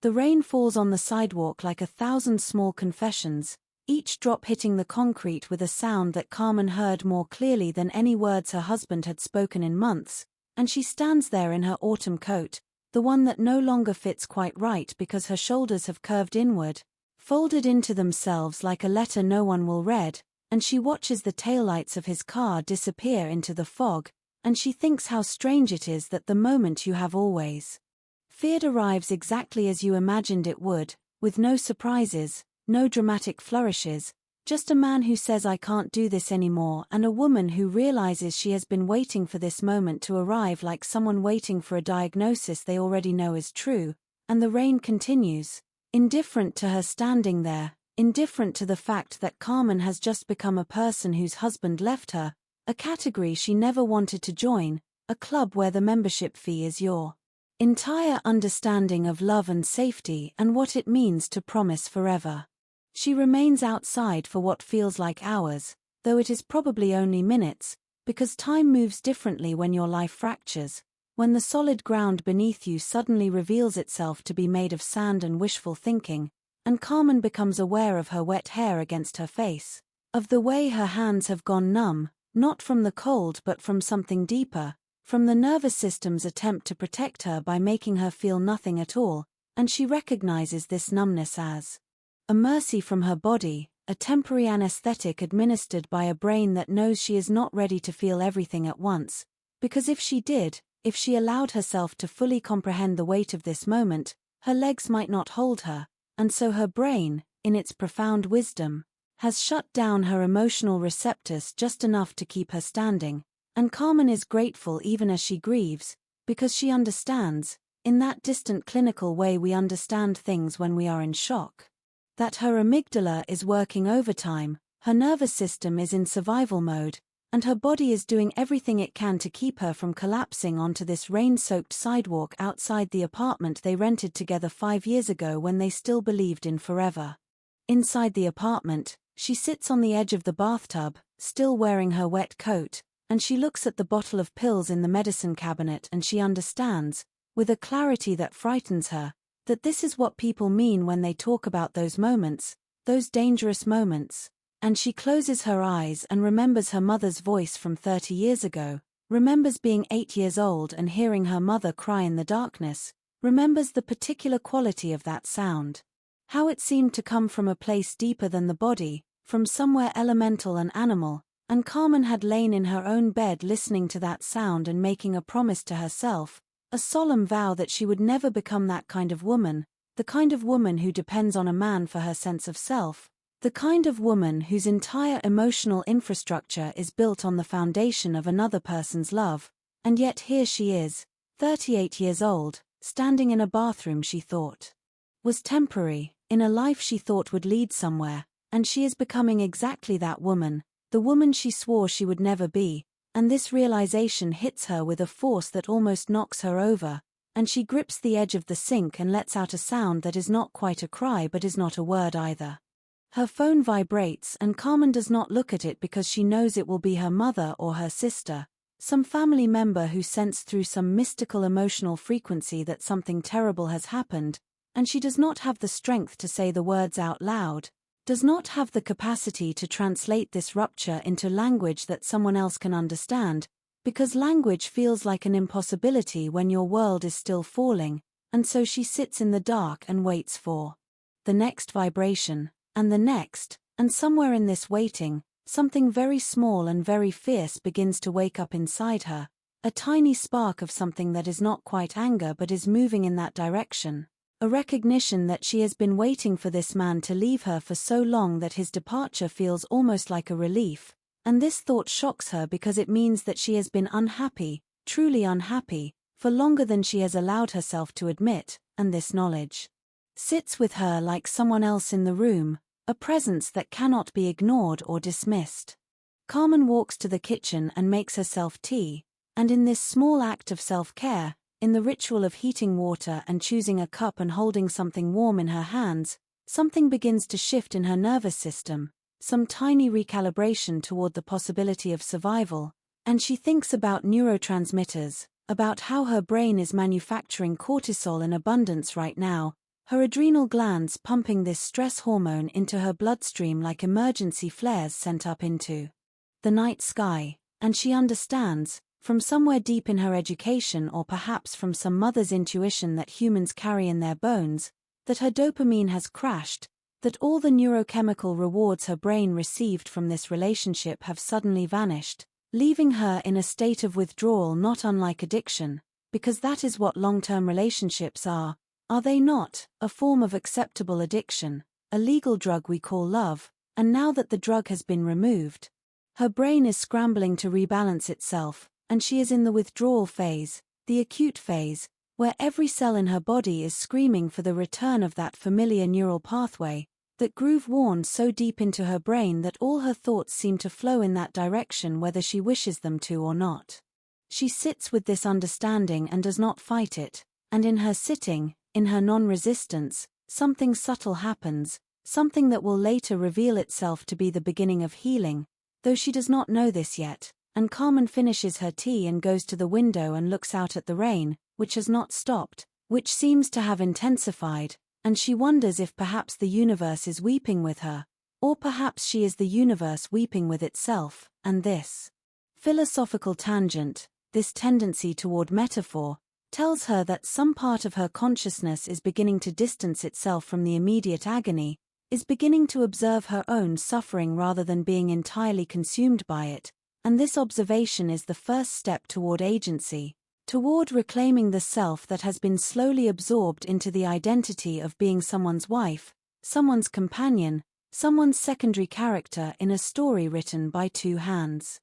The rain falls on the sidewalk like 1,000 small confessions, each drop hitting the concrete with a sound that Carmen heard more clearly than any words her husband had spoken in months, and she stands there in her autumn coat, the one that no longer fits quite right because her shoulders have curved inward, folded into themselves like a letter no one will read, and she watches the taillights of his car disappear into the fog, and she thinks how strange it is that the moment you have always feared arrives exactly as you imagined it would, with no surprises, no dramatic flourishes, just a man who says I can't do this anymore and a woman who realizes she has been waiting for this moment to arrive like someone waiting for a diagnosis they already know is true, and the rain continues, indifferent to her standing there, indifferent to the fact that Carmen has just become a person whose husband left her, a category she never wanted to join, a club where the membership fee is your entire understanding of love and safety and what it means to promise forever. She remains outside for what feels like hours, though it is probably only minutes, because time moves differently when your life fractures, when the solid ground beneath you suddenly reveals itself to be made of sand and wishful thinking, and Carmen becomes aware of her wet hair against her face, of the way her hands have gone numb, not from the cold but from something deeper, from the nervous system's attempt to protect her by making her feel nothing at all, and she recognizes this numbness as a mercy from her body, a temporary anesthetic administered by a brain that knows she is not ready to feel everything at once, because if she did, if she allowed herself to fully comprehend the weight of this moment, her legs might not hold her, and so her brain, in its profound wisdom, has shut down her emotional receptors just enough to keep her standing. And Carmen is grateful even as she grieves, because she understands, in that distant clinical way we understand things when we are in shock, that her amygdala is working overtime, her nervous system is in survival mode, and her body is doing everything it can to keep her from collapsing onto this rain-soaked sidewalk outside the apartment they rented together 5 years ago when they still believed in forever. Inside the apartment, she sits on the edge of the bathtub, still wearing her wet coat, and she looks at the bottle of pills in the medicine cabinet and she understands, with a clarity that frightens her, that this is what people mean when they talk about those moments, those dangerous moments, and she closes her eyes and remembers her mother's voice from 30 years ago, remembers being 8 years old and hearing her mother cry in the darkness, remembers the particular quality of that sound. How it seemed to come from a place deeper than the body, from somewhere elemental and animal, and Carmen had lain in her own bed listening to that sound and making a promise to herself, a solemn vow that she would never become that kind of woman, the kind of woman who depends on a man for her sense of self, the kind of woman whose entire emotional infrastructure is built on the foundation of another person's love, and yet here she is, 38 years old, standing in a bathroom she thought was temporary, in a life she thought would lead somewhere, and she is becoming exactly that woman, the woman she swore she would never be, and this realization hits her with a force that almost knocks her over, and she grips the edge of the sink and lets out a sound that is not quite a cry but is not a word either. Her phone vibrates and Carmen does not look at it because she knows it will be her mother or her sister, some family member who sensed through some mystical emotional frequency that something terrible has happened, and she does not have the strength to say the words out loud, does not have the capacity to translate this rupture into language that someone else can understand, because language feels like an impossibility when your world is still falling, and so she sits in the dark and waits for the next vibration, and the next, and somewhere in this waiting, something very small and very fierce begins to wake up inside her, a tiny spark of something that is not quite anger but is moving in that direction. A recognition that she has been waiting for this man to leave her for so long that his departure feels almost like a relief, and this thought shocks her because it means that she has been unhappy, truly unhappy, for longer than she has allowed herself to admit, and this knowledge sits with her like someone else in the room, a presence that cannot be ignored or dismissed. Carmen walks to the kitchen and makes herself tea, and in this small act of self-care, in the ritual of heating water and choosing a cup and holding something warm in her hands, something begins to shift in her nervous system, some tiny recalibration toward the possibility of survival, and she thinks about neurotransmitters, about how her brain is manufacturing cortisol in abundance right now, her adrenal glands pumping this stress hormone into her bloodstream like emergency flares sent up into the night sky, and she understands, from somewhere deep in her education or perhaps from some mother's intuition that humans carry in their bones, that her dopamine has crashed, that all the neurochemical rewards her brain received from this relationship have suddenly vanished, leaving her in a state of withdrawal not unlike addiction, because that is what long-term relationships are they not? A form of acceptable addiction, a legal drug we call love, and now that the drug has been removed, her brain is scrambling to rebalance itself, and she is in the withdrawal phase, the acute phase, where every cell in her body is screaming for the return of that familiar neural pathway, that groove worn so deep into her brain that all her thoughts seem to flow in that direction whether she wishes them to or not. She sits with this understanding and does not fight it, and in her sitting, in her non-resistance, something subtle happens, something that will later reveal itself to be the beginning of healing, though she does not know this yet, and Carmen finishes her tea and goes to the window and looks out at the rain, which has not stopped, which seems to have intensified, and she wonders if perhaps the universe is weeping with her, or perhaps she is the universe weeping with itself, and this philosophical tangent, this tendency toward metaphor, tells her that some part of her consciousness is beginning to distance itself from the immediate agony, is beginning to observe her own suffering rather than being entirely consumed by it, and this observation is the first step toward agency, toward reclaiming the self that has been slowly absorbed into the identity of being someone's wife, someone's companion, someone's secondary character in a story written by two hands.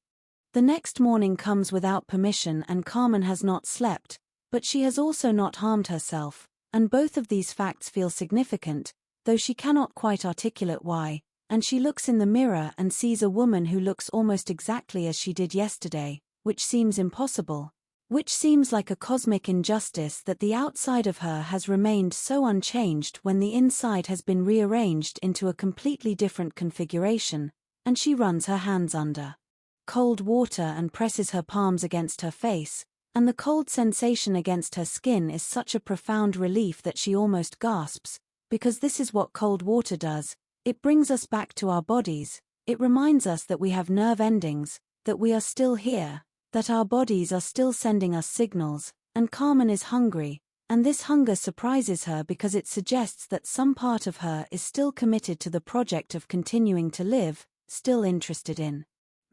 The next morning comes without permission and Carmen has not slept, but she has also not harmed herself, and both of these facts feel significant, though she cannot quite articulate why, and she looks in the mirror and sees a woman who looks almost exactly as she did yesterday, which seems impossible, which seems like a cosmic injustice that the outside of her has remained so unchanged when the inside has been rearranged into a completely different configuration, and she runs her hands under cold water and presses her palms against her face, and the cold sensation against her skin is such a profound relief that she almost gasps, because this is what cold water does, it brings us back to our bodies, it reminds us that we have nerve endings, that we are still here, that our bodies are still sending us signals, and Carmen is hungry, and this hunger surprises her because it suggests that some part of her is still committed to the project of continuing to live, still interested in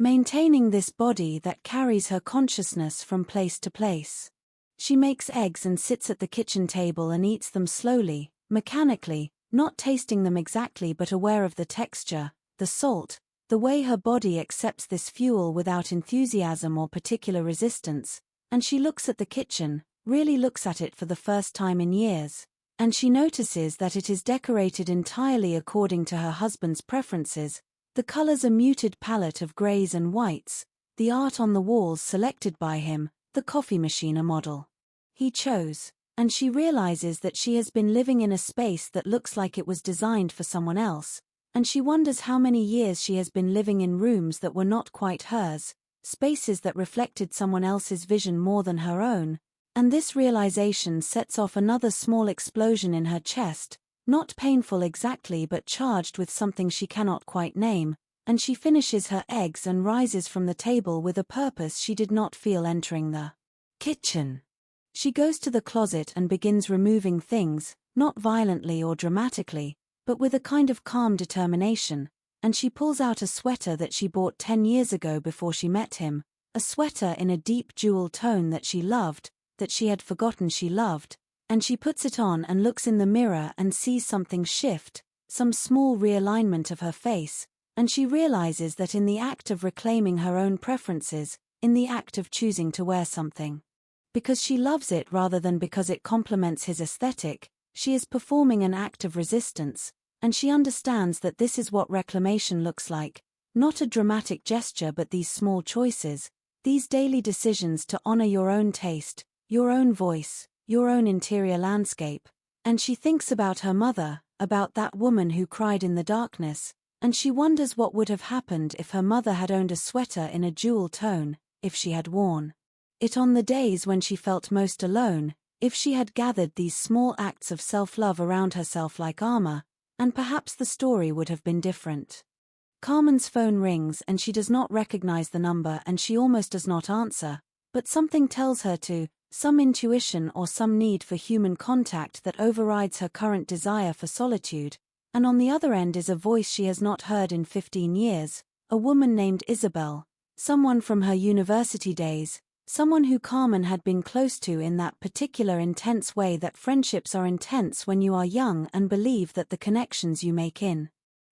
maintaining this body that carries her consciousness from place to place. She makes eggs and sits at the kitchen table and eats them slowly, mechanically, not tasting them exactly but aware of the texture, the salt, the way her body accepts this fuel without enthusiasm or particular resistance, and she looks at the kitchen, really looks at it for the first time in years, and she notices that it is decorated entirely according to her husband's preferences. The colors a muted palette of grays and whites, the art on the walls selected by him, the coffee machine a model he chose, and she realizes that she has been living in a space that looks like it was designed for someone else, and she wonders how many years she has been living in rooms that were not quite hers, spaces that reflected someone else's vision more than her own, and this realization sets off another small explosion in her chest, not painful exactly but charged with something she cannot quite name, and she finishes her eggs and rises from the table with a purpose she did not feel entering the kitchen. She goes to the closet and begins removing things, not violently or dramatically, but with a kind of calm determination, and she pulls out a sweater that she bought 10 years ago before she met him, a sweater in a deep jewel tone that she loved, that she had forgotten she loved, and she puts it on and looks in the mirror and sees something shift, some small realignment of her face, and she realizes that in the act of reclaiming her own preferences, in the act of choosing to wear something, because she loves it rather than because it complements his aesthetic, she is performing an act of resistance, and she understands that this is what reclamation looks like, not a dramatic gesture but these small choices, these daily decisions to honor your own taste, your own voice, your own interior landscape, and she thinks about her mother, about that woman who cried in the darkness, and she wonders what would have happened if her mother had owned a sweater in a jewel tone, if she had worn it on the days when she felt most alone, if she had gathered these small acts of self-love around herself like armor, and perhaps the story would have been different. Carmen's phone rings and she does not recognize the number and she almost does not answer, but something tells her to, some intuition or some need for human contact that overrides her current desire for solitude, and on the other end is a voice she has not heard in 15 years, a woman named Isabel, someone from her university days, someone who Carmen had been close to in that particular intense way that friendships are intense when you are young and believe that the connections you make in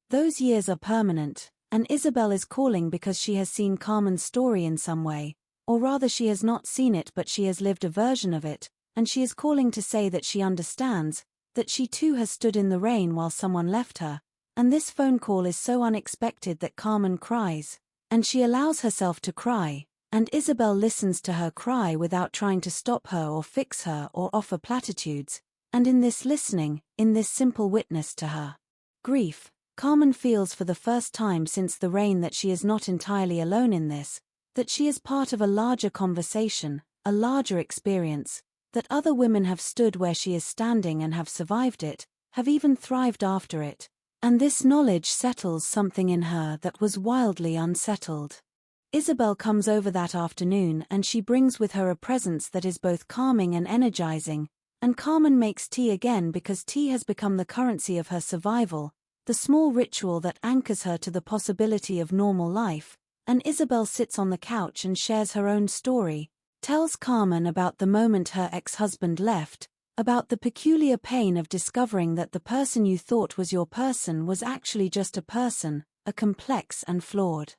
those years are permanent, and Isabel is calling because she has seen Carmen's story in some way, or rather she has not seen it but she has lived a version of it, and she is calling to say that she understands, that she too has stood in the rain while someone left her, and this phone call is so unexpected that Carmen cries, and she allows herself to cry, and Isabel listens to her cry without trying to stop her or fix her or offer platitudes, and in this listening, in this simple witness to her grief, Carmen feels for the first time since the rain that she is not entirely alone in this, that she is part of a larger conversation, a larger experience, that other women have stood where she is standing and have survived it, have even thrived after it, and this knowledge settles something in her that was wildly unsettled. Isabel comes over that afternoon and she brings with her a presence that is both calming and energizing, and Carmen makes tea again because tea has become the currency of her survival, the small ritual that anchors her to the possibility of normal life, and Isabel sits on the couch and shares her own story, tells Carmen about the moment her ex-husband left, about the peculiar pain of discovering that the person you thought was your person was actually just a person, a complex and flawed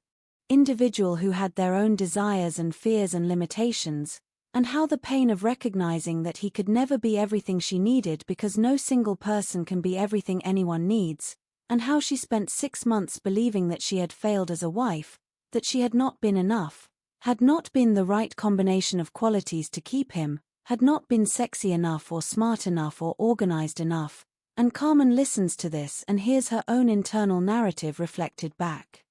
individual who had their own desires and fears and limitations, and how the pain of recognizing that he could never be everything she needed because no single person can be everything anyone needs, and how she spent 6 months believing that she had failed as a wife, that she had not been enough, had not been the right combination of qualities to keep him, had not been sexy enough or smart enough or organized enough, and Carmen listens to this and hears her own internal narrative reflected back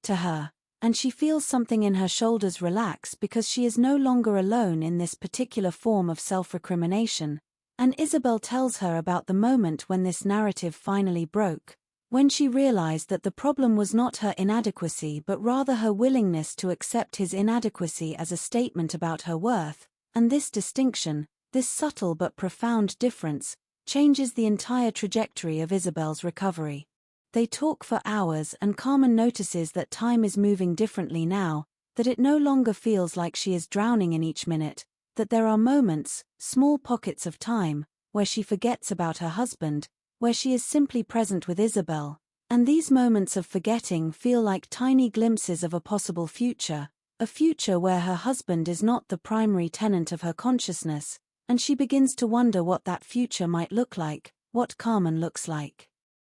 to her, and she feels something in her shoulders relax because she is no longer alone in this particular form of self-recrimination, and Isabel tells her about the moment when this narrative finally broke, when she realized that the problem was not her inadequacy but rather her willingness to accept his inadequacy as a statement about her worth, and this distinction, this subtle but profound difference, changes the entire trajectory of Isabel's recovery. They talk for hours and Carmen notices that time is moving differently now, that it no longer feels like she is drowning in each minute, that there are moments, small pockets of time, where she forgets about her husband, where she is simply present with Isabel, and these moments of forgetting feel like tiny glimpses of a possible future, a future where her husband is not the primary tenant of her consciousness, and she begins to wonder what that future might look like, what Carmen looks like,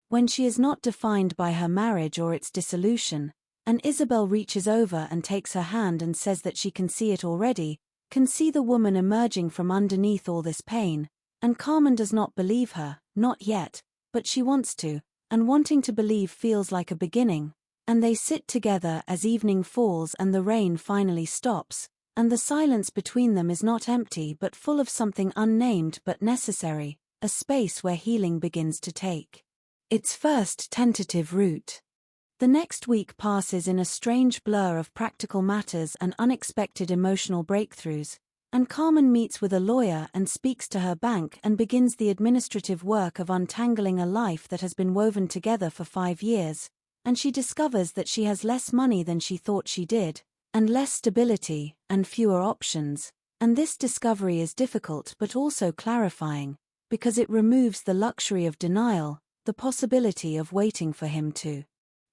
when she is not defined by her marriage or its dissolution, and Isabel reaches over and takes her hand and says that she can see it already, can see the woman emerging from underneath all this pain, and Carmen does not believe her, not yet, but she wants to, and wanting to believe feels like a beginning, and they sit together as evening falls and the rain finally stops, and the silence between them is not empty but full of something unnamed but necessary, a space where healing begins to take its first tentative root. The next week passes in a strange blur of practical matters and unexpected emotional breakthroughs, and Carmen meets with a lawyer and speaks to her bank and begins the administrative work of untangling a life that has been woven together for 5 years, and she discovers that she has less money than she thought she did, and less stability, and fewer options, and this discovery is difficult but also clarifying, because it removes the luxury of denial, the possibility of waiting for him to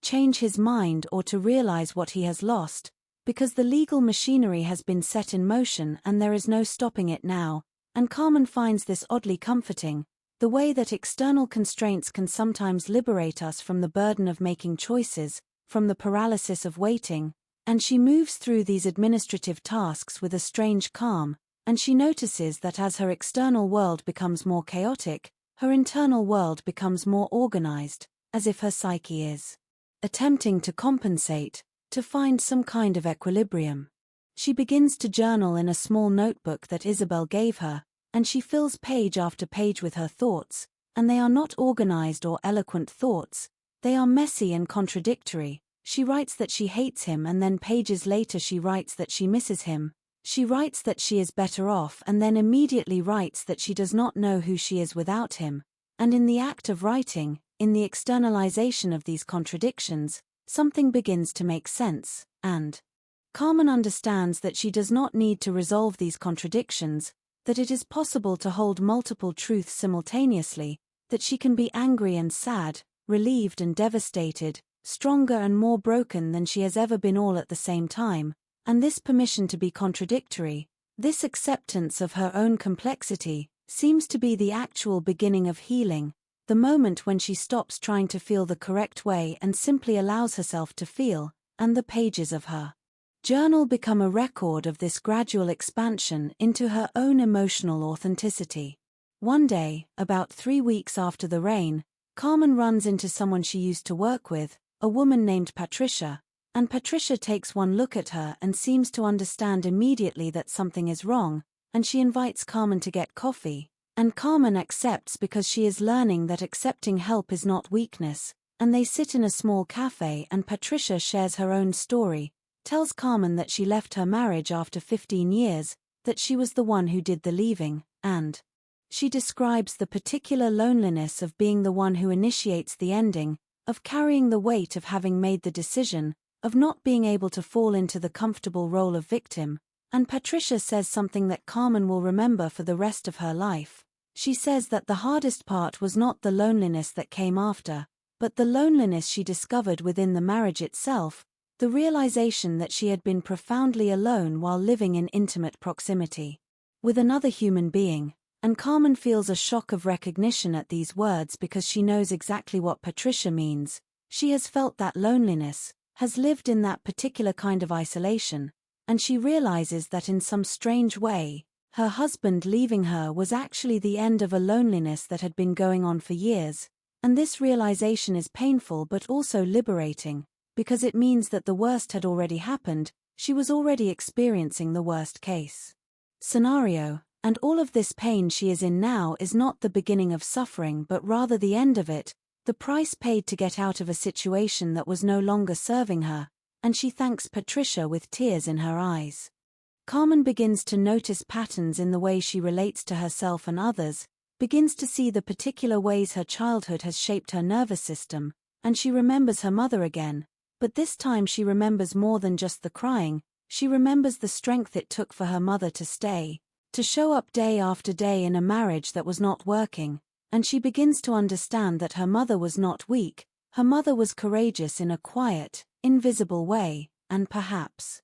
change his mind or to realize what he has lost, because the legal machinery has been set in motion and there is no stopping it now, and Carmen finds this oddly comforting, the way that external constraints can sometimes liberate us from the burden of making choices, from the paralysis of waiting, and she moves through these administrative tasks with a strange calm, and she notices that as her external world becomes more chaotic, her internal world becomes more organized, as if her psyche is attempting to compensate, to find some kind of equilibrium. She begins to journal in a small notebook that Isabel gave her, and she fills page after page with her thoughts, and they are not organized or eloquent thoughts, they are messy and contradictory. She writes that she hates him, and then pages later she writes that she misses him. She writes that she is better off, and then immediately writes that she does not know who she is without him. And in the act of writing, in the externalization of these contradictions, something begins to make sense, and Carmen understands that she does not need to resolve these contradictions, that it is possible to hold multiple truths simultaneously, that she can be angry and sad, relieved and devastated, stronger and more broken than she has ever been all at the same time, and this permission to be contradictory, this acceptance of her own complexity, seems to be the actual beginning of healing, the moment when she stops trying to feel the correct way and simply allows herself to feel, and the pages of her journal become a record of this gradual expansion into her own emotional authenticity. One day, about 3 weeks after the rain, Carmen runs into someone she used to work with, a woman named Patricia, and Patricia takes one look at her and seems to understand immediately that something is wrong, and she invites Carmen to get coffee, and Carmen accepts because she is learning that accepting help is not weakness, and they sit in a small cafe and Patricia shares her own story, tells Carmen that she left her marriage after 15 years, that she was the one who did the leaving, and she describes the particular loneliness of being the one who initiates the ending, of carrying the weight of having made the decision, of not being able to fall into the comfortable role of victim, and Patricia says something that Carmen will remember for the rest of her life. She says that the hardest part was not the loneliness that came after, but the loneliness she discovered within the marriage itself, the realization that she had been profoundly alone while living in intimate proximity with another human being, and Carmen feels a shock of recognition at these words because she knows exactly what Patricia means. She has felt that loneliness, has lived in that particular kind of isolation, and she realizes that in some strange way, her husband leaving her was actually the end of a loneliness that had been going on for years, and this realization is painful but also liberating, because it means that the worst had already happened, she was already experiencing the worst case scenario, and all of this pain she is in now is not the beginning of suffering but rather the end of it, the price paid to get out of a situation that was no longer serving her, and she thanks Patricia with tears in her eyes. Carmen begins to notice patterns in the way she relates to herself and others, begins to see the particular ways her childhood has shaped her nervous system, and she remembers her mother again, but this time she remembers more than just the crying, she remembers the strength it took for her mother to stay, to show up day after day in a marriage that was not working, and she begins to understand that her mother was not weak, her mother was courageous in a quiet, invisible way, and perhaps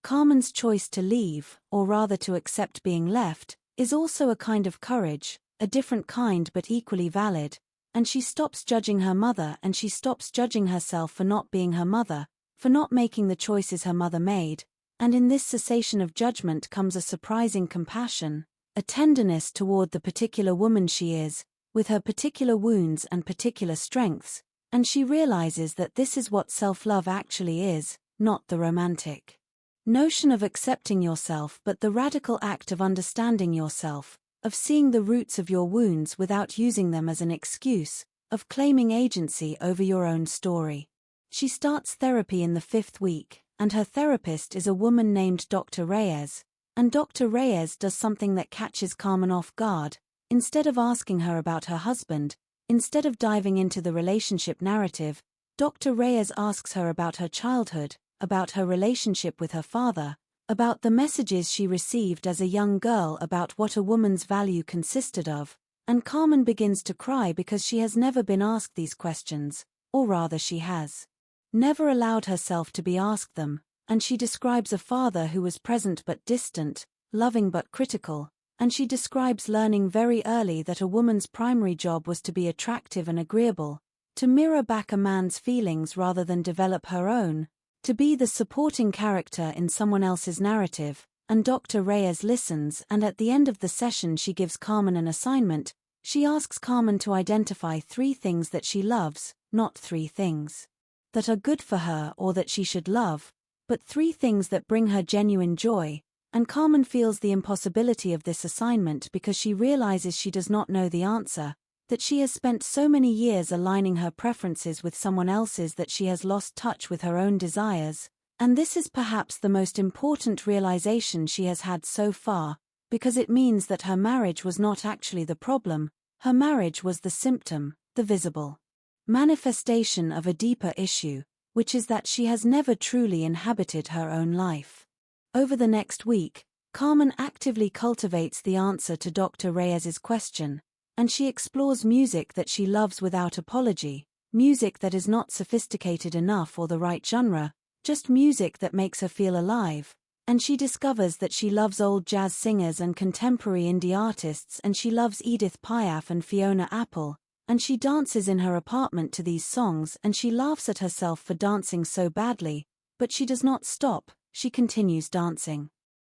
Carmen's choice to leave, or rather to accept being left, is also a kind of courage, a different kind but equally valid, and she stops judging her mother and she stops judging herself for not being her mother, for not making the choices her mother made, and in this cessation of judgment comes a surprising compassion, a tenderness toward the particular woman she is, with her particular wounds and particular strengths, and she realizes that this is what self-love actually is, not the romantic notion of accepting yourself but the radical act of understanding yourself, of seeing the roots of your wounds without using them as an excuse, of claiming agency over your own story. She starts therapy in the 5th week, and her therapist is a woman named Dr. Reyes, and Dr. Reyes does something that catches Carmen off guard. Instead of asking her about her husband, instead of diving into the relationship narrative, Dr. Reyes asks her about her childhood, about her relationship with her father, about the messages she received as a young girl about what a woman's value consisted of, and Carmen begins to cry because she has never been asked these questions, or rather she has never allowed herself to be asked them, and she describes a father who was present but distant, loving but critical, and she describes learning very early that a woman's primary job was to be attractive and agreeable, to mirror back a man's feelings rather than develop her own, to be the supporting character in someone else's narrative, and Dr. Reyes listens, and at the end of the session she gives Carmen an assignment. She asks Carmen to identify 3 things that she loves, not 3 things that are good for her or that she should love, but 3 things that bring her genuine joy, And Carmen feels the impossibility of this assignment because she realizes she does not know the answer, that she has spent so many years aligning her preferences with someone else's that she has lost touch with her own desires. And this is perhaps the most important realization she has had so far, because it means that her marriage was not actually the problem, her marriage was the symptom, the visible manifestation of a deeper issue, which is that she has never truly inhabited her own life. Over the next week, Carmen actively cultivates the answer to Dr. Reyes's question, and she explores music that she loves without apology, music that is not sophisticated enough or the right genre, just music that makes her feel alive. And she discovers that she loves old jazz singers and contemporary indie artists, and she loves Edith Piaf and Fiona Apple, and she dances in her apartment to these songs, and she laughs at herself for dancing so badly, but she does not stop, she continues dancing.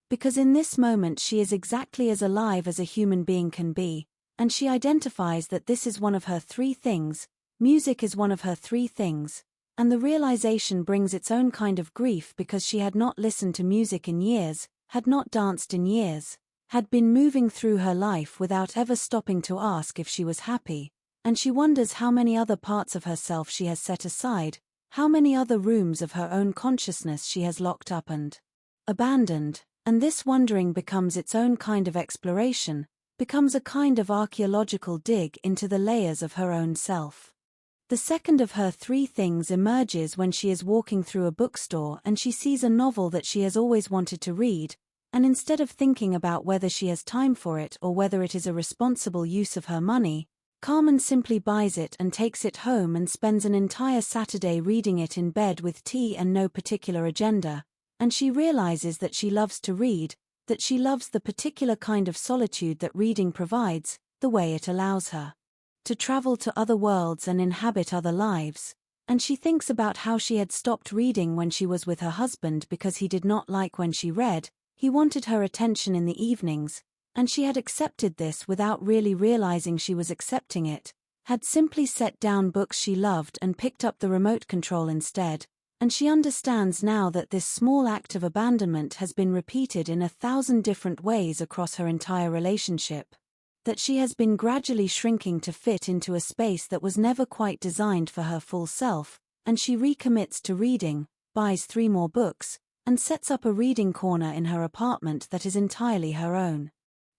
Because in this moment she is exactly as alive as a human being can be, and she identifies that this is one of her three things, music is one of her three things, and the realization brings its own kind of grief because she had not listened to music in years, had not danced in years, had been moving through her life without ever stopping to ask if she was happy, and she wonders how many other parts of herself she has set aside, how many other rooms of her own consciousness she has locked up and abandoned, and this wondering becomes its own kind of exploration, becomes a kind of archaeological dig into the layers of her own self. The second of her three things emerges when she is walking through a bookstore and she sees a novel that she has always wanted to read, and instead of thinking about whether she has time for it or whether it is a responsible use of her money, Carmen simply buys it and takes it home and spends an entire Saturday reading it in bed with tea and no particular agenda, and she realizes that she loves to read, that she loves the particular kind of solitude that reading provides, the way it allows her to travel to other worlds and inhabit other lives, and she thinks about how she had stopped reading when she was with her husband because he did not like when she read, he wanted her attention in the evenings, and she had accepted this without really realizing she was accepting it, had simply set down books she loved and picked up the remote control instead, and she understands now that this small act of abandonment has been repeated in 1,000 different ways across her entire relationship, that she has been gradually shrinking to fit into a space that was never quite designed for her full self, and she recommits to reading, buys 3 more books, and sets up a reading corner in her apartment that is entirely her own.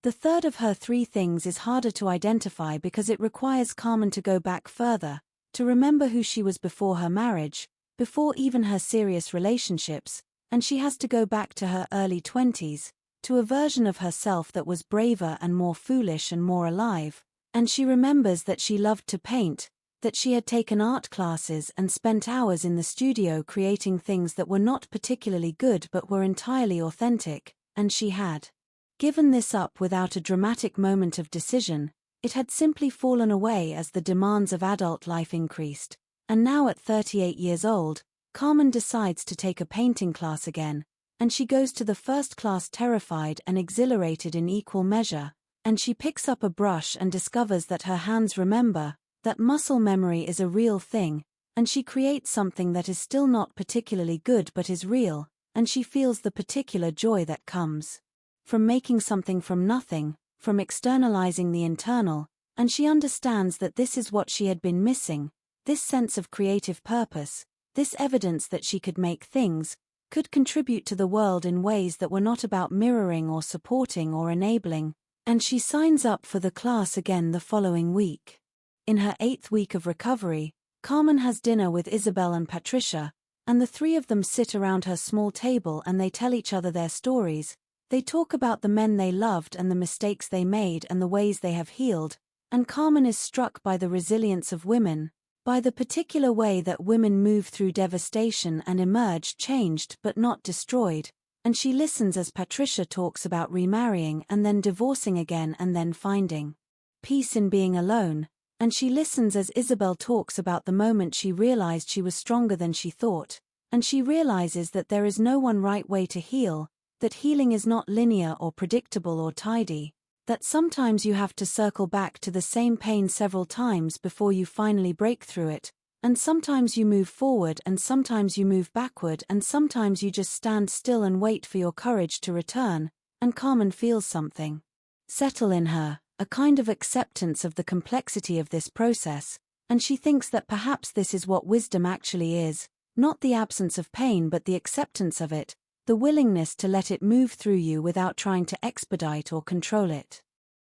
The third of her 3 things is harder to identify because it requires Carmen to go back further, to remember who she was before her marriage, before even her serious relationships, and she has to go back to her early 20s, to a version of herself that was braver and more foolish and more alive, and she remembers that she loved to paint, that she had taken art classes and spent hours in the studio creating things that were not particularly good but were entirely authentic, and she had given this up without a dramatic moment of decision. It had simply fallen away as the demands of adult life increased, and now at 38 years old, Carmen decides to take a painting class again, and she goes to the first class terrified and exhilarated in equal measure, and she picks up a brush and discovers that her hands remember, that muscle memory is a real thing, and she creates something that is still not particularly good but is real, and she feels the particular joy that comes from making something from nothing, from externalizing the internal, and she understands that this is what she had been missing, this sense of creative purpose, this evidence that she could make things, could contribute to the world in ways that were not about mirroring or supporting or enabling, and she signs up for the class again the following week. In her 8th week of recovery, Carmen has dinner with Isabel and Patricia, and the 3 of them sit around her small table and they tell each other their stories. They talk about the men they loved and the mistakes they made and the ways they have healed, and Carmen is struck by the resilience of women, by the particular way that women move through devastation and emerge changed but not destroyed, and she listens as Patricia talks about remarrying and then divorcing again and then finding peace in being alone, and she listens as Isabel talks about the moment she realized she was stronger than she thought, and she realizes that there is no one right way to heal, that healing is not linear or predictable or tidy, that sometimes you have to circle back to the same pain several times before you finally break through it, and sometimes you move forward and sometimes you move backward and sometimes you just stand still and wait for your courage to return, and Carmen feels something settle in her, a kind of acceptance of the complexity of this process, and she thinks that perhaps this is what wisdom actually is, not the absence of pain but the acceptance of it, the willingness to let it move through you without trying to expedite or control it.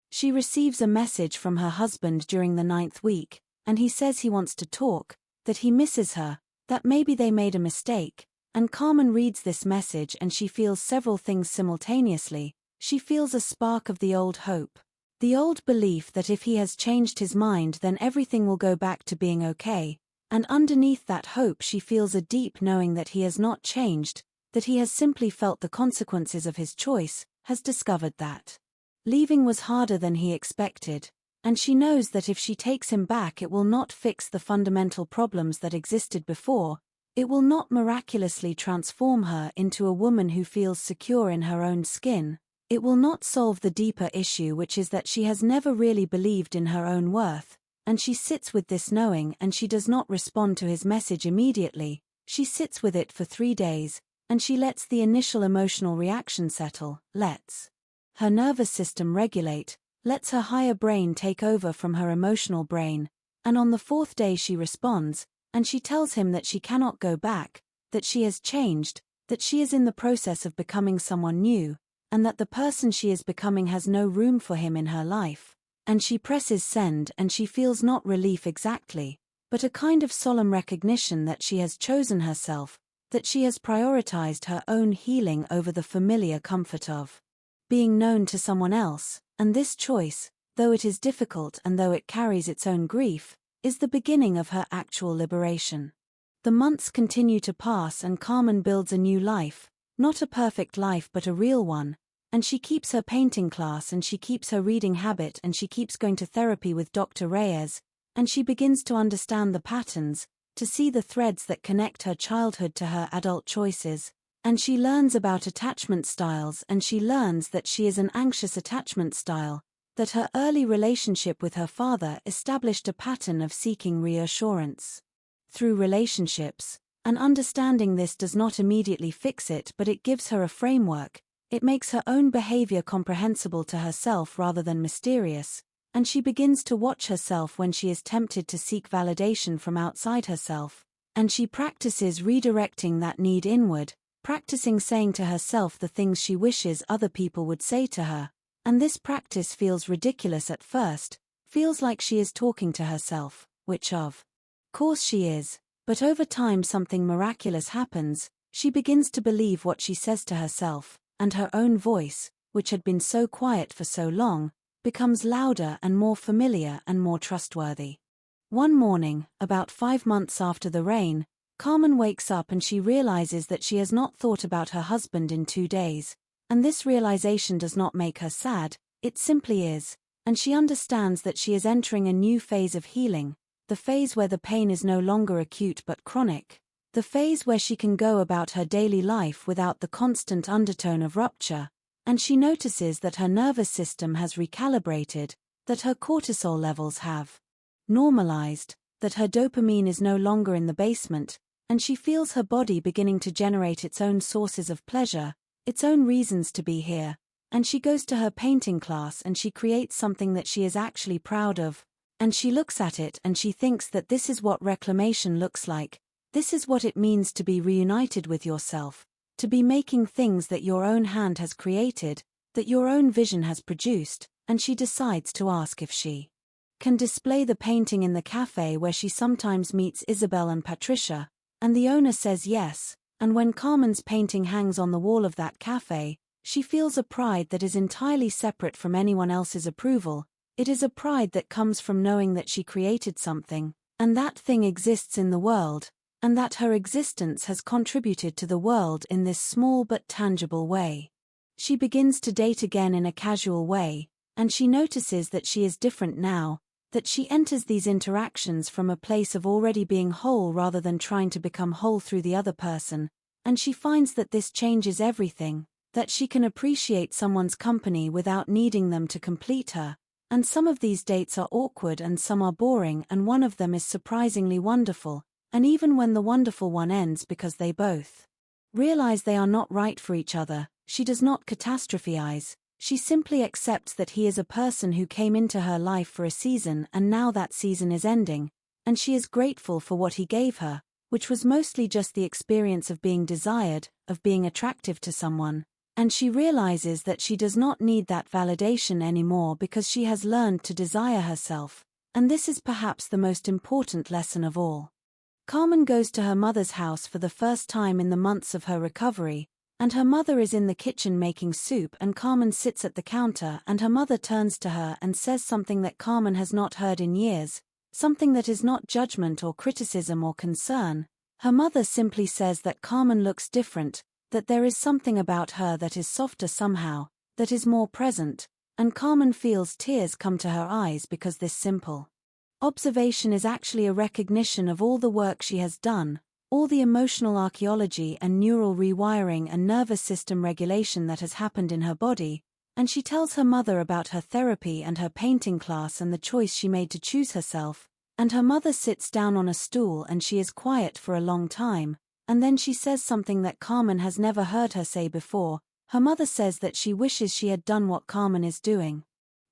She receives a message from her husband during the 9th week, and he says he wants to talk, that he misses her, that maybe they made a mistake, and Carmen reads this message and she feels several things simultaneously. She feels a spark of the old hope. The old belief that if he has changed his mind then everything will go back to being okay, and underneath that hope she feels a deep knowing that he has not changed, that he has simply felt the consequences of his choice, has discovered that leaving was harder than he expected, and she knows that if she takes him back it will not fix the fundamental problems that existed before, it will not miraculously transform her into a woman who feels secure in her own skin. It will not solve the deeper issue, which is that she has never really believed in her own worth, and she sits with this knowing and she does not respond to his message immediately. She sits with it for 3 days, and she lets the initial emotional reaction settle, lets her nervous system regulate, lets her higher brain take over from her emotional brain, and on the 4th day she responds, and she tells him that she cannot go back, that she has changed, that she is in the process of becoming someone new, and that the person she is becoming has no room for him in her life. And she presses send and she feels not relief exactly, but a kind of solemn recognition that she has chosen herself, that she has prioritized her own healing over the familiar comfort of being known to someone else, and this choice, though it is difficult and though it carries its own grief, is the beginning of her actual liberation. The months continue to pass and Carmen builds a new life, not a perfect life but a real one, and she keeps her painting class and she keeps her reading habit and she keeps going to therapy with Dr. Reyes, and she begins to understand the patterns, to see the threads that connect her childhood to her adult choices, and she learns about attachment styles and she learns that she is an anxious attachment style, that her early relationship with her father established a pattern of seeking reassurance through relationships. And understanding this does not immediately fix it, but it gives her a framework, it makes her own behavior comprehensible to herself rather than mysterious, and she begins to watch herself when she is tempted to seek validation from outside herself, and she practices redirecting that need inward, practicing saying to herself the things she wishes other people would say to her, and this practice feels ridiculous at first, feels like she is talking to herself, which of course she is. But over time something miraculous happens, she begins to believe what she says to herself, and her own voice, which had been so quiet for so long, becomes louder and more familiar and more trustworthy. One morning, about 5 months after the rain, Carmen wakes up and she realizes that she has not thought about her husband in 2 days, and this realization does not make her sad, it simply is, and she understands that she is entering a new phase of healing, the phase where the pain is no longer acute but chronic, the phase where she can go about her daily life without the constant undertone of rupture, and she notices that her nervous system has recalibrated, that her cortisol levels have normalized, that her dopamine is no longer in the basement, and she feels her body beginning to generate its own sources of pleasure, its own reasons to be here, and she goes to her painting class and she creates something that she is actually proud of. And she looks at it and she thinks that this is what reclamation looks like, this is what it means to be reunited with yourself, to be making things that your own hand has created, that your own vision has produced, and she decides to ask if she can display the painting in the cafe where she sometimes meets Isabel and Patricia, and the owner says yes, and when Carmen's painting hangs on the wall of that cafe, she feels a pride that is entirely separate from anyone else's approval. It is a pride that comes from knowing that she created something, and that thing exists in the world, and that her existence has contributed to the world in this small but tangible way. She begins to date again in a casual way, and she notices that she is different now, that she enters these interactions from a place of already being whole rather than trying to become whole through the other person, and she finds that this changes everything, that she can appreciate someone's company without needing them to complete her. And some of these dates are awkward and some are boring and one of them is surprisingly wonderful, and even when the wonderful one ends because they both realize they are not right for each other, she does not catastrophize, she simply accepts that he is a person who came into her life for a season and now that season is ending, and she is grateful for what he gave her, which was mostly just the experience of being desired, of being attractive to someone, and she realizes that she does not need that validation anymore because she has learned to desire herself, and this is perhaps the most important lesson of all. Carmen goes to her mother's house for the first time in the months of her recovery, and her mother is in the kitchen making soup and Carmen sits at the counter and her mother turns to her and says something that Carmen has not heard in years, something that is not judgment or criticism or concern. Her mother simply says that Carmen looks different, that there is something about her that is softer somehow, that is more present, and Carmen feels tears come to her eyes because this simple observation is actually a recognition of all the work she has done, all the emotional archaeology and neural rewiring and nervous system regulation that has happened in her body, and she tells her mother about her therapy and her painting class and the choice she made to choose herself, and her mother sits down on a stool and she is quiet for a long time, and then she says something that Carmen has never heard her say before. Her mother says that she wishes she had done what Carmen is doing,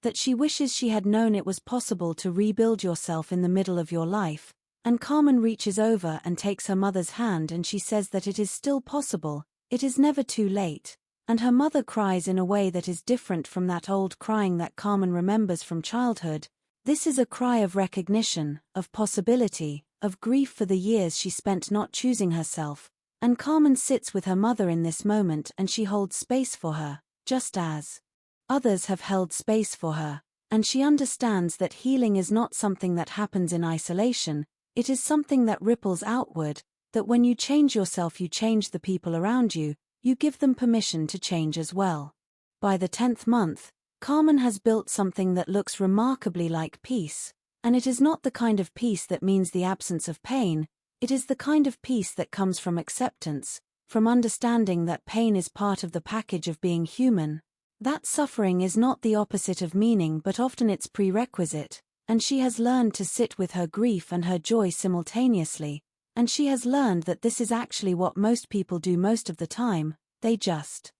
that she wishes she had known it was possible to rebuild yourself in the middle of your life, and Carmen reaches over and takes her mother's hand and she says that it is still possible, it is never too late, and her mother cries in a way that is different from that old crying that Carmen remembers from childhood. This is a cry of recognition, of possibility, of grief for the years she spent not choosing herself, and Carmen sits with her mother in this moment and she holds space for her, just as others have held space for her, and she understands that healing is not something that happens in isolation, it is something that ripples outward, that when you change yourself you change the people around you, you give them permission to change as well. By the 10th month, Carmen has built something that looks remarkably like peace, and it is not the kind of peace that means the absence of pain, it is the kind of peace that comes from acceptance, from understanding that pain is part of the package of being human, that suffering is not the opposite of meaning but often its prerequisite, and she has learned to sit with her grief and her joy simultaneously, and she has learned that this is actually what most people do most of the time, they just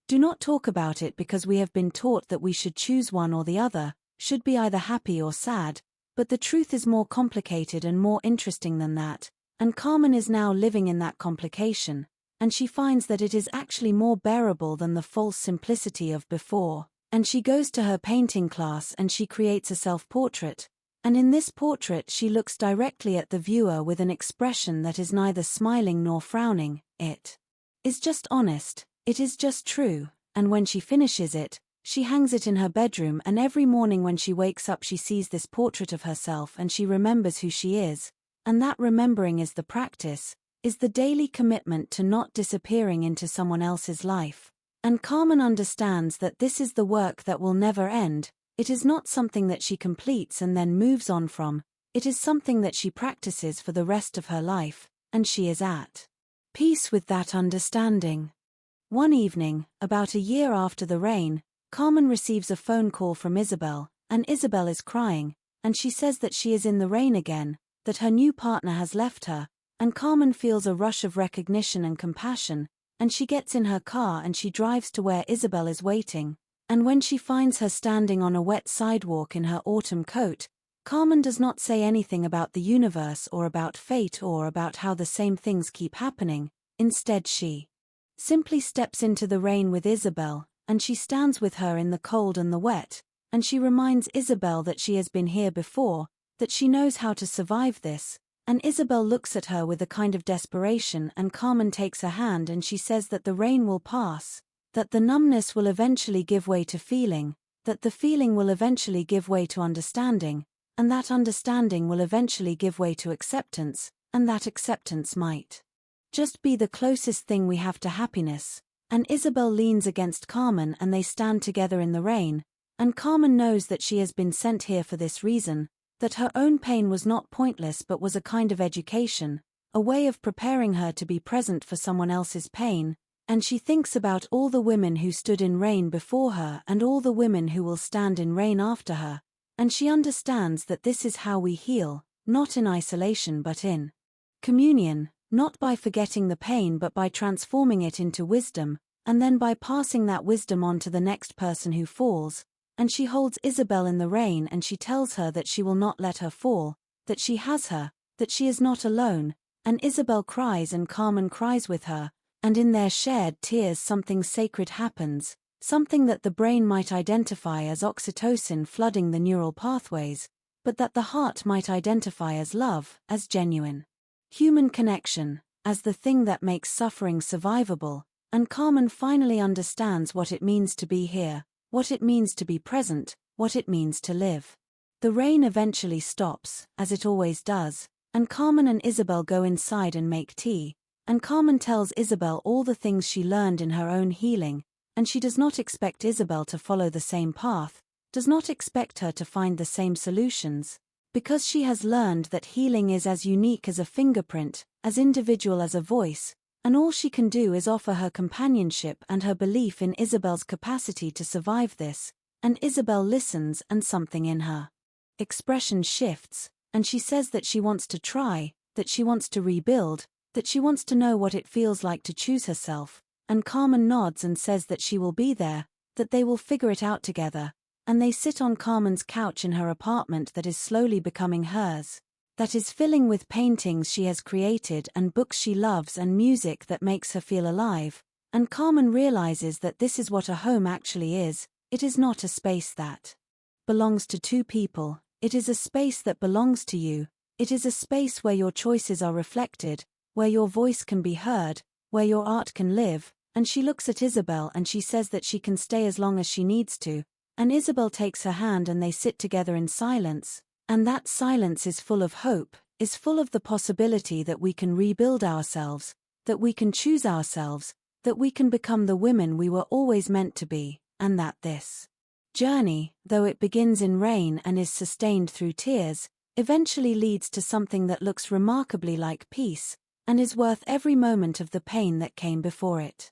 do not talk about it because we have been taught that we should choose one or the other, should be either happy or sad, but the truth is more complicated and more interesting than that, and Carmen is now living in that complication, and she finds that it is actually more bearable than the false simplicity of before, and she goes to her painting class and she creates a self-portrait, and in this portrait she looks directly at the viewer with an expression that is neither smiling nor frowning, it is just honest, it is just true, and when she finishes it, she hangs it in her bedroom and every morning when she wakes up she sees this portrait of herself and she remembers who she is, and that remembering is the practice, is the daily commitment to not disappearing into someone else's life. And Carmen understands that this is the work that will never end, it is not something that she completes and then moves on from, it is something that she practices for the rest of her life, and she is at peace with that understanding. One evening, about a year after the rain, Carmen receives a phone call from Isabel, and Isabel is crying, and she says that she is in the rain again, that her new partner has left her, and Carmen feels a rush of recognition and compassion, and she gets in her car and she drives to where Isabel is waiting, and when she finds her standing on a wet sidewalk in her autumn coat, Carmen does not say anything about the universe or about fate or about how the same things keep happening, instead she simply steps into the rain with Isabel, and she stands with her in the cold and the wet, and she reminds Isabel that she has been here before, that she knows how to survive this, and Isabel looks at her with a kind of desperation and Carmen takes her hand and she says that the rain will pass, that the numbness will eventually give way to feeling, that the feeling will eventually give way to understanding, and that understanding will eventually give way to acceptance, and that acceptance might just be the closest thing we have to happiness, and Isabel leans against Carmen and they stand together in the rain, and Carmen knows that she has been sent here for this reason, that her own pain was not pointless but was a kind of education, a way of preparing her to be present for someone else's pain, and she thinks about all the women who stood in rain before her and all the women who will stand in rain after her, and she understands that this is how we heal, not in isolation but in communion, not by forgetting the pain but by transforming it into wisdom, and then by passing that wisdom on to the next person who falls, and she holds Isabel in the rain and she tells her that she will not let her fall, that she has her, that she is not alone, and Isabel cries and Carmen cries with her, and in their shared tears something sacred happens, something that the brain might identify as oxytocin flooding the neural pathways, but that the heart might identify as love, as genuine human connection, as the thing that makes suffering survivable, and Carmen finally understands what it means to be here, what it means to be present, what it means to live. The rain eventually stops, as it always does, and Carmen and Isabel go inside and make tea, and Carmen tells Isabel all the things she learned in her own healing, and she does not expect Isabel to follow the same path, does not expect her to find the same solutions, because she has learned that healing is as unique as a fingerprint, as individual as a voice, and all she can do is offer her companionship and her belief in Isabel's capacity to survive this, and Isabel listens and something in her expression shifts, and she says that she wants to try, that she wants to rebuild, that she wants to know what it feels like to choose herself, and Carmen nods and says that she will be there, that they will figure it out together, and they sit on Carmen's couch in her apartment that is slowly becoming hers, that is filling with paintings she has created and books she loves and music that makes her feel alive, and Carmen realizes that this is what a home actually is. It is not a space that belongs to two people, it is a space that belongs to you, it is a space where your choices are reflected, where your voice can be heard, where your art can live, and she looks at Isabel and she says that she can stay as long as she needs to, and Isabel takes her hand and they sit together in silence, and that silence is full of hope, is full of the possibility that we can rebuild ourselves, that we can choose ourselves, that we can become the women we were always meant to be, and that this journey, though it begins in rain and is sustained through tears, eventually leads to something that looks remarkably like peace, and is worth every moment of the pain that came before it.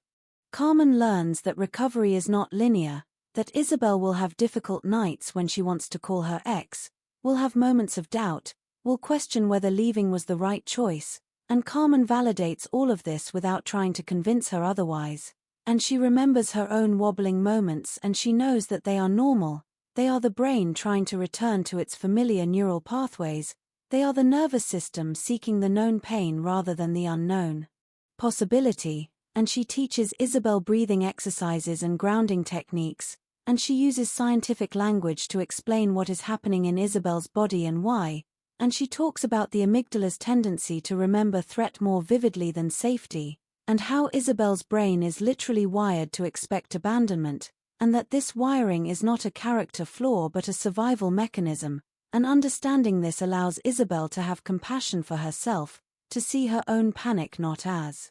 Carmen learns that recovery is not linear, that Isabel will have difficult nights when she wants to call her ex, will have moments of doubt, will question whether leaving was the right choice, and Carmen validates all of this without trying to convince her otherwise. And she remembers her own wobbling moments and she knows that they are normal, they are the brain trying to return to its familiar neural pathways, they are the nervous system seeking the known pain rather than the unknown possibility, and she teaches Isabel breathing exercises and grounding techniques, and she uses scientific language to explain what is happening in Isabel's body and why, and she talks about the amygdala's tendency to remember threat more vividly than safety, and how Isabel's brain is literally wired to expect abandonment, and that this wiring is not a character flaw but a survival mechanism, and understanding this allows Isabel to have compassion for herself, to see her own panic not as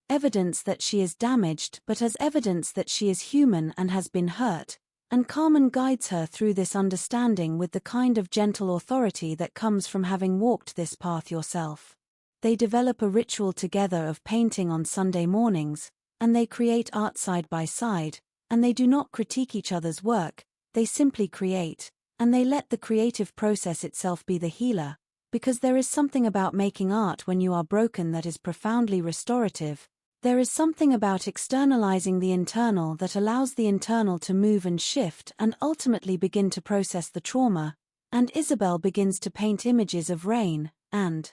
evidence that she is damaged but as evidence that she is human and has been hurt, and Carmen guides her through this understanding with the kind of gentle authority that comes from having walked this path yourself. They develop a ritual together of painting on Sunday mornings, and they create art side by side, and they do not critique each other's work, they simply create, and they let the creative process itself be the healer, because there is something about making art when you are broken that is profoundly restorative. There is something about externalizing the internal that allows the internal to move and shift and ultimately begin to process the trauma, and Isabel begins to paint images of rain, and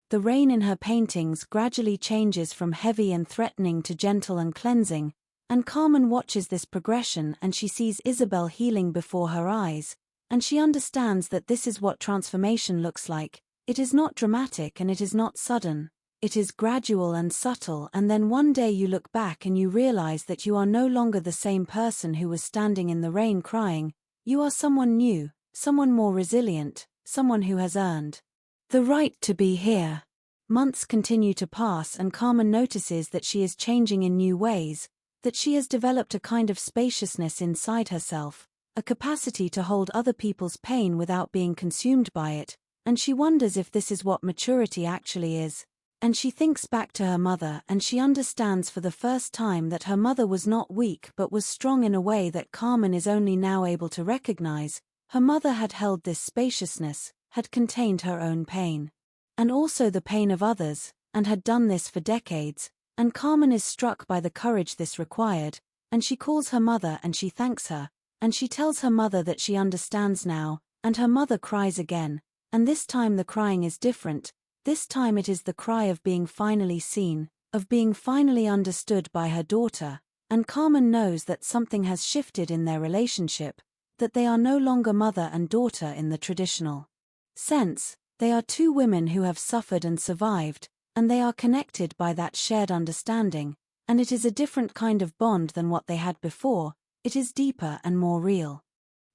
the rain in her paintings gradually changes from heavy and threatening to gentle and cleansing, and Carmen watches this progression and she sees Isabel healing before her eyes, and she understands that this is what transformation looks like. It is not dramatic and it is not sudden, it is gradual and subtle, and then one day you look back and you realize that you are no longer the same person who was standing in the rain crying, you are someone new, someone more resilient, someone who has earned the right to be here. Months continue to pass and Carmen notices that she is changing in new ways, that she has developed a kind of spaciousness inside herself, a capacity to hold other people's pain without being consumed by it, and she wonders if this is what maturity actually is. And she thinks back to her mother and she understands for the first time that her mother was not weak but was strong in a way that Carmen is only now able to recognize. Her mother had held this spaciousness, had contained her own pain, and also the pain of others, and had done this for decades, And Carmen is struck by the courage this required, and she calls her mother and she thanks her, and she tells her mother that she understands now, and her mother cries again, and this time the crying is different. This time it is the cry of being finally seen, of being finally understood by her daughter, and Carmen knows that something has shifted in their relationship, that they are no longer mother and daughter in the traditional sense. They are two women who have suffered and survived, and they are connected by that shared understanding, and it is a different kind of bond than what they had before. It is deeper and more real.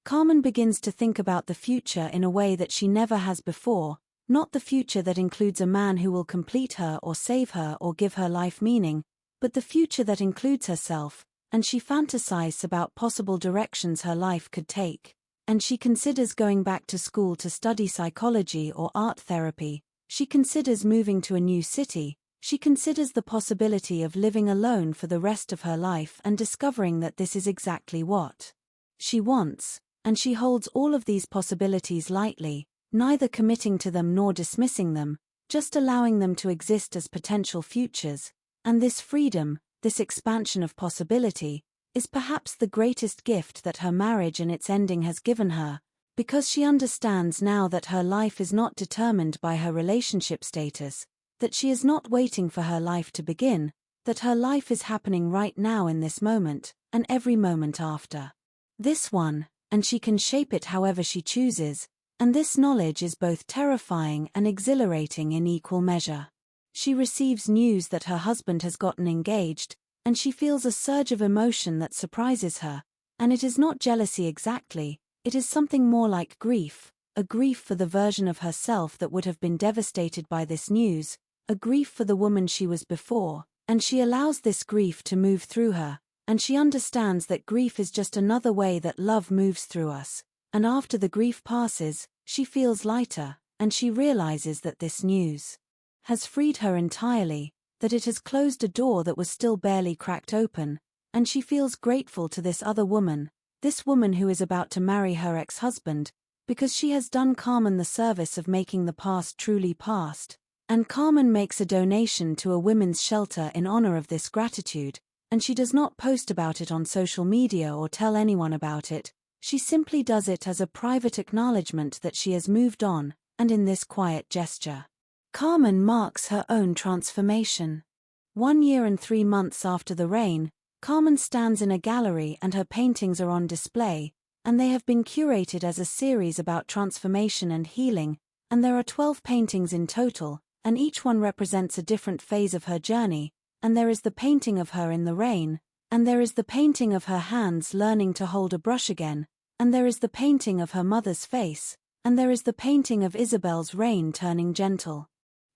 Carmen begins to think about the future in a way that she never has before, not the future that includes a man who will complete her or save her or give her life meaning, but the future that includes herself, and she fantasizes about possible directions her life could take. And she considers going back to school to study psychology or art therapy. She considers moving to a new city. She considers the possibility of living alone for the rest of her life and discovering that this is exactly what she wants, and she holds all of these possibilities lightly, neither committing to them nor dismissing them, just allowing them to exist as potential futures. And this freedom, this expansion of possibility, is perhaps the greatest gift that her marriage and its ending has given her, because she understands now that her life is not determined by her relationship status, that she is not waiting for her life to begin, that her life is happening right now in this moment, and every moment after this one, and she can shape it however she chooses, and this knowledge is both terrifying and exhilarating in equal measure. She receives news that her husband has gotten engaged, and she feels a surge of emotion that surprises her, and it is not jealousy exactly, it is something more like grief, a grief for the version of herself that would have been devastated by this news, a grief for the woman she was before, and she allows this grief to move through her, and she understands that grief is just another way that love moves through us, and after the grief passes, she feels lighter, and she realizes that this news has freed her entirely, that it has closed a door that was still barely cracked open, and she feels grateful to this other woman, this woman who is about to marry her ex-husband, because she has done Carmen the service of making the past truly past, and Carmen makes a donation to a women's shelter in honor of this gratitude, and she does not post about it on social media or tell anyone about it, she simply does it as a private acknowledgement that she has moved on, and in this quiet gesture, Carmen marks her own transformation. 1 year and 3 months after the rain, Carmen stands in a gallery and her paintings are on display, and they have been curated as a series about transformation and healing, and there are 12 paintings in total, and each one represents a different phase of her journey, and there is the painting of her in the rain, and there is the painting of her hands learning to hold a brush again, and there is the painting of her mother's face, and there is the painting of Isabel's rain turning gentle.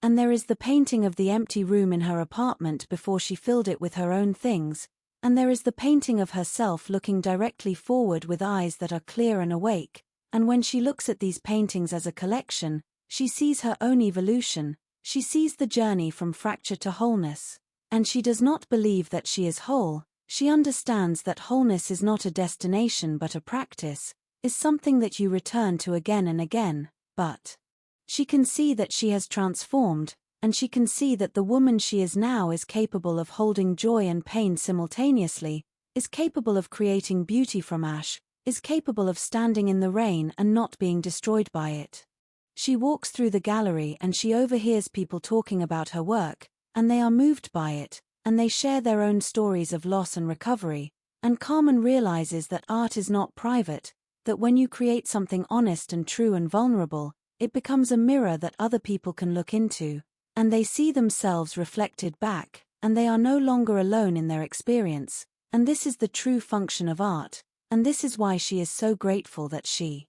And there is the painting of the empty room in her apartment before she filled it with her own things, and there is the painting of herself looking directly forward with eyes that are clear and awake, and when she looks at these paintings as a collection, she sees her own evolution, she sees the journey from fracture to wholeness, and she does not believe that she is whole, she understands that wholeness is not a destination but a practice, is something that you return to again and again, but she can see that she has transformed, and she can see that the woman she is now is capable of holding joy and pain simultaneously, is capable of creating beauty from ash, is capable of standing in the rain and not being destroyed by it. She walks through the gallery and she overhears people talking about her work, and they are moved by it, and they share their own stories of loss and recovery, and Carmen realizes that art is not private, that when you create something honest and true and vulnerable, it becomes a mirror that other people can look into, and they see themselves reflected back, and they are no longer alone in their experience, and this is the true function of art, and this is why she is so grateful that she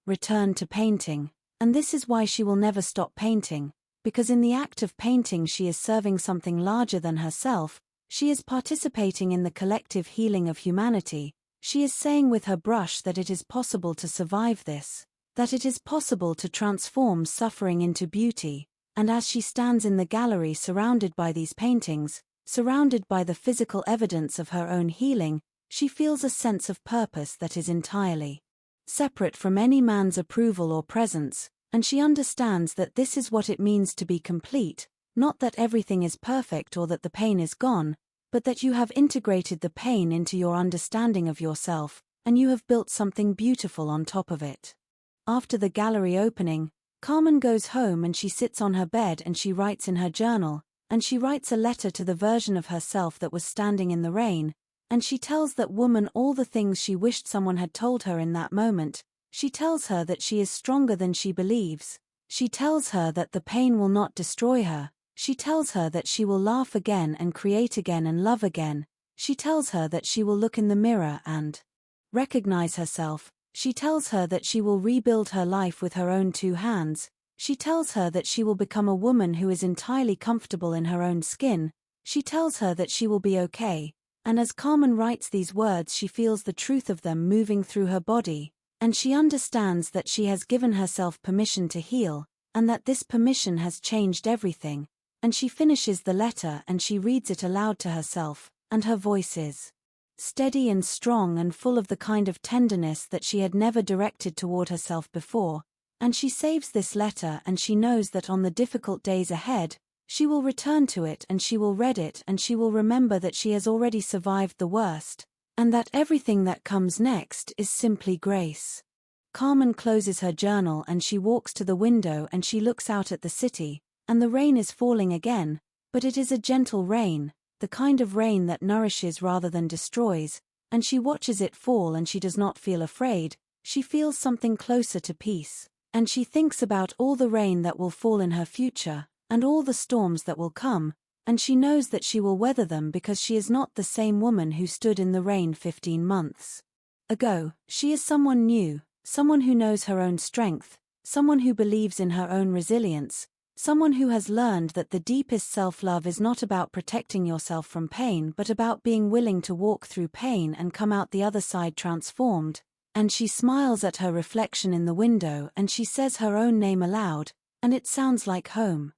returned to painting, and this is why she will never stop painting, because in the act of painting she is serving something larger than herself, she is participating in the collective healing of humanity, she is saying with her brush that it is possible to survive this, that it is possible to transform suffering into beauty, and as she stands in the gallery surrounded by these paintings, surrounded by the physical evidence of her own healing, she feels a sense of purpose that is entirely separate from any man's approval or presence, and she understands that this is what it means to be complete, Not that everything is perfect or that the pain is gone, but that you have integrated the pain into your understanding of yourself, and you have built something beautiful on top of it. After the gallery opening, Carmen goes home and she sits on her bed and she writes in her journal, and she writes a letter to the version of herself that was standing in the rain, and she tells that woman all the things she wished someone had told her in that moment. She tells her that she is stronger than she believes. She tells her that the pain will not destroy her. She tells her that she will laugh again and create again and love again. She tells her that she will look in the mirror and recognize herself. She tells her that she will rebuild her life with her own 2 hands. She tells her that she will become a woman who is entirely comfortable in her own skin. She tells her that she will be okay. And as Carmen writes these words, she feels the truth of them moving through her body, and she understands that she has given herself permission to heal, and that this permission has changed everything. And she finishes the letter and she reads it aloud to herself, and her voice is steady and strong and full of the kind of tenderness that she had never directed toward herself before. And she saves this letter and she knows that on the difficult days ahead, she will return to it and she will read it and she will remember that she has already survived the worst, and that everything that comes next is simply grace. Carmen closes her journal and she walks to the window and she looks out at the city, and the rain is falling again, but it is a gentle rain, the kind of rain that nourishes rather than destroys, and she watches it fall and she does not feel afraid. She feels something closer to peace, and she thinks about all the rain that will fall in her future, and all the storms that will come, and she knows that she will weather them because she is not the same woman who stood in the rain 15 months ago. She is someone new, someone who knows her own strength, someone who believes in her own resilience, someone who has learned that the deepest self-love is not about protecting yourself from pain but about being willing to walk through pain and come out the other side transformed. And she smiles at her reflection in the window and she says her own name aloud, and it sounds like home.